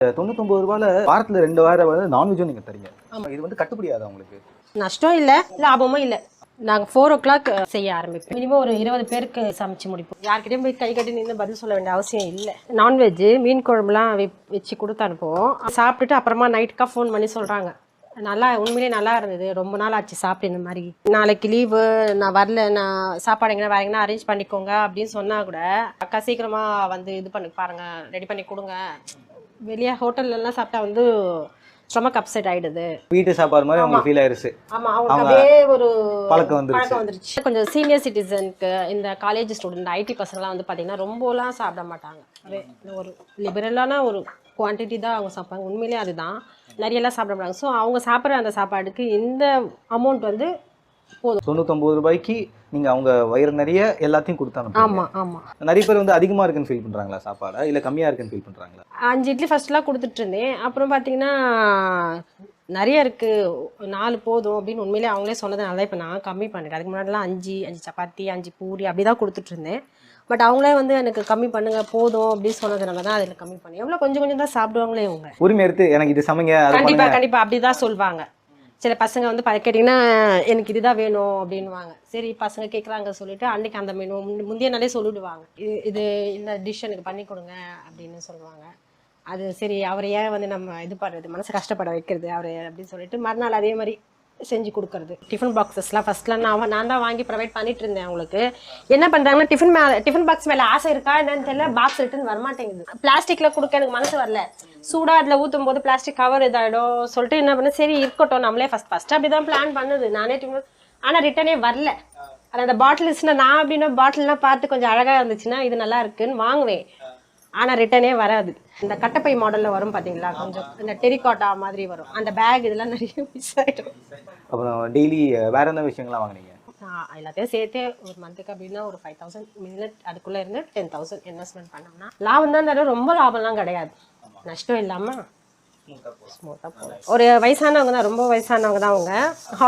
99 ரூபாயில வாரத்துல 2 வாரம் வந்து நான்வெஜ்ஜும் நீங்க தரீங்க. இது வந்து கட்டுப்படியாதா உங்களுக்கு? நஷ்டம் இல்ல, லாபமும் இல்ல. நாங்க 4 o'clock செய்ய ஆரம்பிப்போம். மினிமம் ஒரு 20 பேருக்கு சமைச்சு முடிப்போம். யார்கிட்டயும் போய் கை கட்டி நின்று பதில் சொல்ல வேண்டிய அவசியம் இல்லை. நான்வெஜ் மீன் குழம்புலாம் வச்சு கொடுத்து அனுப்புவோம். சாப்பிட்டுட்டு அப்புறமா நைட்டுக்கா ஃபோன் பண்ணி சொல்றாங்க, நல்லா உண்மையிலேயே நல்லா இருந்தது, ரொம்ப நாள் ஆச்சு சாப்பிட்டு, இந்த மாதிரி நாளைக்கு லீவு, நான் வரல, நான் சாப்பாடு எங்கன்னா வேற எங்கன்னா அரேஞ்ச் பண்ணிக்கோங்க அப்படின்னு சொன்னா கூட, அக்கா சீக்கிரமா வந்து இது பண்ணி பாருங்க, ரெடி பண்ணி கொடுங்க. வெளியே ஹோட்டல்லாம் சாப்பிட்டா வந்து ஸ்டொமக் அப்செட் ஆயிடுது. வீட்டு சாப்பாடு மாதிரி உங்களுக்கு ஃபீல் ஆயிருச்சு. ஆமா, அவங்களுக்கு அப்படியே ஒரு பழக்கம் வந்துருச்சு. கொஞ்சம் சீனியர் சிட்டிசனுக்கு, இந்த காலேஜ் ஸ்டூடெண்ட், ஐடி பசங்களாம் வந்து பார்த்தீங்கன்னா ரொம்பலாம் சாப்பிட மாட்டாங்க. ஒரு லிபரலான ஒரு குவான்டிட்டி தான் அவங்க சாப்பிட்றாங்க. உண்மையிலேயே அதுதான், நிறையெல்லாம் சாப்பிட மாட்டாங்க. ஸோ அவங்க சாப்பிட்ற அந்த சாப்பாடுக்கு இந்த அமௌண்ட் வந்து போதும். 99 ரூபாய்க்கு நீங்க அவங்க வயிறு நிறைய எல்லாத்தையும் கொடுத்தாங்க. ஆமா ஆமா. நிறைய பேர் வந்து அதிகமா இருக்குன்னு ஃபீல் பண்றாங்களா சாப்பாடா, இல்ல கம்மியா இருக்குன்னு ஃபீல் பண்றாங்களா? 5 இட்லி ஃபர்ஸ்ட்லாம் கொடுத்துட்டு இருந்தேன். அப்புறம் பார்த்தீங்கன்னா நிறைய இருக்கு, 4 போதும் அப்படின்னு உண்மையிலேயே அவங்களே சொன்னதுனால தான் இப்போ நான் கம்மி பண்ணிட்டேன். அதுக்கு முன்னாடிலாம் 5 சப்பாத்தி, 5 பூரி அப்படி தான் கொடுத்துட்டு இருந்தேன். பட் அவங்களே வந்து எனக்கு கம்மி பண்ணுங்க போதும் அப்படின்னு சொன்னதுனால தான் அதில் கம்மி பண்ணி. எவ்வளோ கொஞ்சம் கொஞ்சம் தான் சாப்பிடுவாங்களே இவங்க. உரிமை எடுத்து எனக்கு இது சமைங்க. கண்டிப்பா கண்டிப்பா அப்படி தான் சொல்லுவாங்க. சில பசங்க வந்து கேட்டிங்கன்னா எனக்கு இதுதான் வேணும் அப்படின்வாங்க. சரி பசங்க கேட்குறாங்க சொல்லிட்டு அன்னைக்கு அந்த மெனு முந்தைய நாளே சொல்லிவிடுவாங்க, இது இந்த டிஷ் எனக்கு பண்ணி கொடுங்க அப்படின்னு சொல்லுவாங்க. அது சரி, அவரை ஏன் வந்து நம்ம இது பண்ணுறது, மனசு கஷ்டப்பட வைக்கிறது அவரை அப்படின்னு சொல்லிட்டு மறுநாள் அதே மாதிரி செஞ்சு கொடுக்குறது. டிஃபன் பாக்ஸஸ்லாம் ஃபஸ்ட்லாம் நான் தான் வாங்கி ப்ரொவைட் பண்ணிட்டு இருந்தேன் அவங்களுக்கு. என்ன பண்ணுறாங்கன்னா, டிஃபன் பாக்ஸ் மேலே ஆசை இருக்கா என்னன்னு தெரியல, பாக்ஸ் ரிட்டன் வரமாட்டேங்குது. பிளாஸ்டிக்கில் கொடுக்க எனக்கு மனசு வரல, சூடாக அதில் ஊற்றும் போது பிளாஸ்டிக் கவர் இதாகிடும் சொல்லிட்டு என்ன பண்ண, சரி இருக்கட்டும் நம்மளே ஃபஸ்ட்டு அப்படி தான் பிளான் பண்ணுது நானே. ஆனால் ரிட்டனே வரல. அந்த பாட்டில்ஸ்னால் நான் அப்படின்னா பாட்டில்லாம் பார்த்து கொஞ்சம் அழகாக இருந்துச்சுன்னா இது நல்லா இருக்குன்னு வாங்குவேன். ஆனால் ரிட்டனே வராது. இந்த கட்டப்பை மாடலில் வரும் பார்த்தீங்களா, கொஞ்சம் இந்த டெரிகாட்டா மாதிரி வரும் அந்த பேக், இதெல்லாம் நிறைய மிஸ் ஆகிடும். அப்புறம் டெய்லி வேற என்ன விஷயங்கள்லாம் வாங்குனீங்க? எல்லாத்தையும் சேர்த்து ஒரு மந்த்துக்கு அப்படின்னா ஒரு 5,000 மினிட், அதுக்குள்ளே இருந்து 10,000 இன்வெஸ்ட்மெண்ட் பண்ணோம்னா லாபம் தான். ரொம்ப லாபம்லாம் கிடையாது, நஷ்டம் இல்லாமல் ஸ்மூத்தாக போகும். ஒரு வயசானவங்க தான், ரொம்ப வயசானவங்க தான் அவங்க.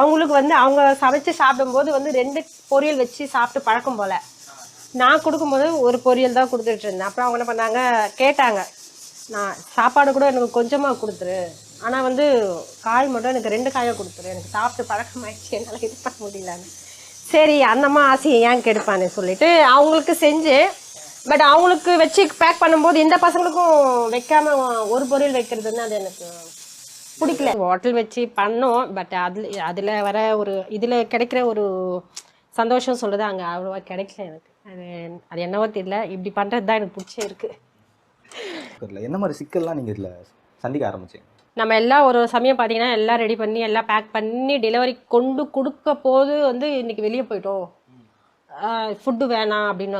அவங்களுக்கு வந்து அவங்க சமைச்சு சாப்பிடும்போது வந்து 2 பொரியல் வச்சு சாப்பிட்டு பழக்கம் போல். நான் கொடுக்கும்போது ஒரு பொரியல் தான் கொடுத்துட்டு இருந்தேன். அப்புறம் அவங்க என்ன பண்ணாங்க, கேட்டாங்க, நான் சாப்பாடு கூட எனக்கு கொஞ்சமாக கொடுத்துரு, ஆனால் வந்து காய் மட்டும் எனக்கு 2 காயாக கொடுத்துரு, எனக்கு சாப்பிட்டு பழக்கமாயிடுச்சு, என்னால் இது பண்ண முடியலன்னு. சரி அந்தம்மா ஆசையை ஏன் கெடுப்பான்னு சொல்லிட்டு அவங்களுக்கு செஞ்சு, பட் அவங்களுக்கு வச்சு பேக் பண்ணும்போது இந்த பசங்களுக்கும் வைக்காம ஒரு பொரியல் வைக்கிறதுன்னு அது எனக்கு பிடிக்கல. ஹோட்டல் வச்சு பண்ணோம், பட் அதில் வர ஒரு இதில் கிடைக்கிற ஒரு சந்தோஷம் சொல்லுது அங்கே அவ்வளோவா கிடைக்கல எனக்கு. அது என்னவோ தெரியல, இப்படி பண்ணுறது தான் எனக்கு பிடிச்சே இருக்குது. என்ன மாதிரி சிக்கல்லாம் நீங்கள் இதில் சந்திக்க ஆரம்பிச்சீங்க? நம்ம எல்லாம் ஒரு சமயம் பார்த்தீங்கன்னா எல்லாம் ரெடி பண்ணி எல்லாம் பேக் பண்ணி டெலிவரி கொண்டு கொடுக்க போது வந்து இன்றைக்கி வெளியே போயிட்டோம், ஃபுட்டு வேணாம் அப்படின்னு